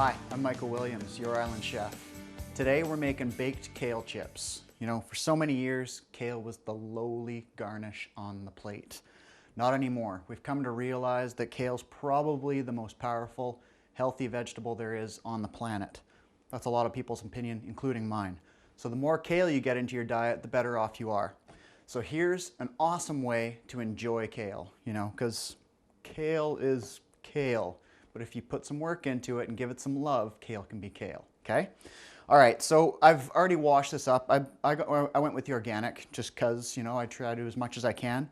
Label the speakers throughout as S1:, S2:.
S1: Hi, I'm Michael Williams, your island chef. Today we're making baked kale chips. You know, for so many years, kale was the lowly garnish on the plate. Not anymore. We've come to realize that kale's probably the most powerful, healthy vegetable there is on the planet. That's a lot of people's opinion, including mine. So the more kale you get into your diet, the better off you are. So here's an awesome way to enjoy kale, you know, because kale is kale. But if you put some work into it and give it some love, kale can be kale, okay? All right, so I've already washed this up. I went with the organic just because, you know, I try to do as much as I can.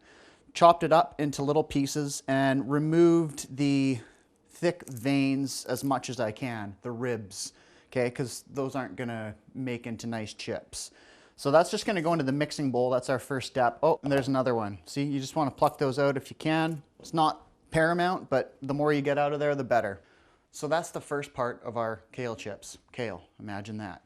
S1: Chopped it up into little pieces and removed the thick veins as much as I can, the ribs, okay? Because those aren't gonna make into nice chips. So that's just gonna go into the mixing bowl. That's our first step. Oh, and there's another one. See, you just wanna pluck those out if you can. It's not paramount, but the more you get out of there, the better. So that's the first part of our kale chips. Kale, imagine that.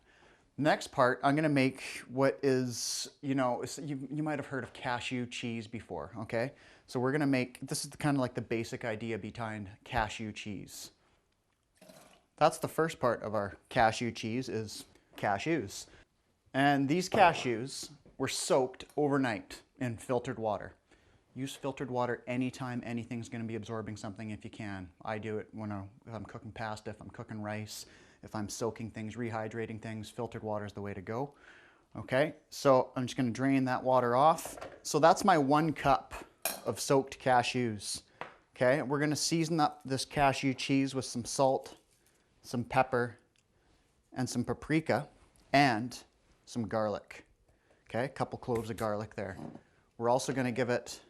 S1: Next part, I'm gonna make what is, you know, you might have heard of cashew cheese before, okay? So we're gonna make, this is kind of like the basic idea behind cashew cheese. That's the first part of our cashew cheese is cashews. And these cashews were soaked overnight in filtered water. Use filtered water anytime anything's going to be absorbing something if you can. I do it if I'm cooking pasta, if I'm cooking rice, if I'm soaking things, rehydrating things, filtered water is the way to go. Okay, so I'm just going to drain that water off. So that's my 1 cup of soaked cashews. Okay, we're going to season up this cashew cheese with some salt, some pepper, and some paprika, and some garlic. Okay, a couple cloves of garlic there. We're also going to give it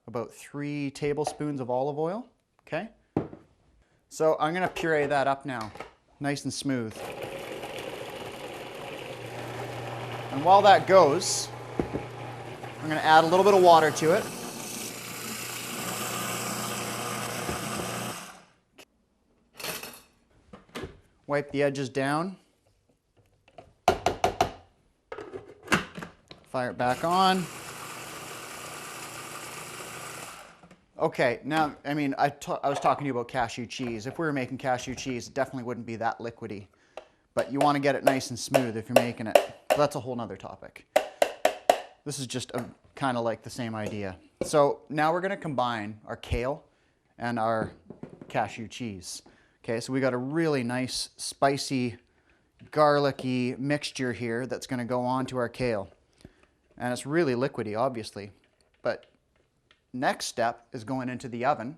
S1: about 3 tablespoons of olive oil, okay? So I'm gonna puree that up now, nice and smooth. And while that goes, I'm gonna add a little bit of water to it. Wipe the edges down. Fire it back on. Okay, now, I mean, I was talking to you about cashew cheese. If we were making cashew cheese, it definitely wouldn't be that liquidy. But you want to get it nice and smooth if you're making it. So that's a whole nother topic. This is just kind of like the same idea. So now we're going to combine our kale and our cashew cheese. Okay, so we got a really nice, spicy, garlicky mixture here that's going to go onto our kale. And it's really liquidy, obviously. But next step is going into the oven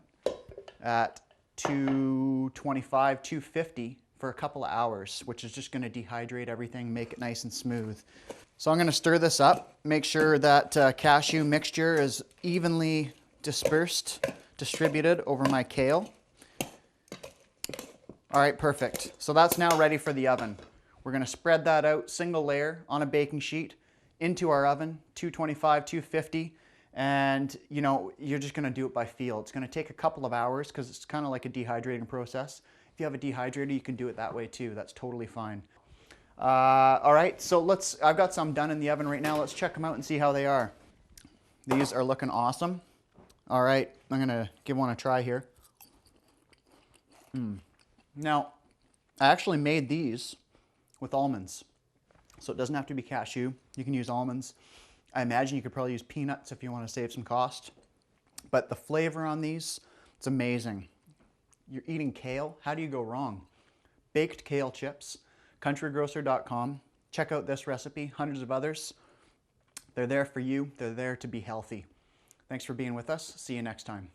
S1: at 225, 250 for a couple of hours, which is just going to dehydrate everything, make it nice and smooth. So I'm going to stir this up, make sure that cashew mixture is evenly distributed over my kale. All right, perfect. So that's now ready for the oven. We're going to spread that out single layer on a baking sheet into our oven, 225, 250. And, you know, you're just going to do it by feel. It's going to take a couple of hours because it's kind of like a dehydrating process. If you have a dehydrator, you can do it that way too. That's totally fine. All right, so I've got some done in the oven right now. Let's check them out and see how they are. These are looking awesome. All right, I'm going to give one a try here. Now, I actually made these with almonds. So it doesn't have to be cashew. You can use almonds. I imagine you could probably use peanuts if you want to save some cost. But the flavor on these, it's amazing. You're eating kale, how do you go wrong? Baked kale chips, countrygrocer.com. Check out this recipe, hundreds of others. They're there for you, they're there to be healthy. Thanks for being with us. See you next time.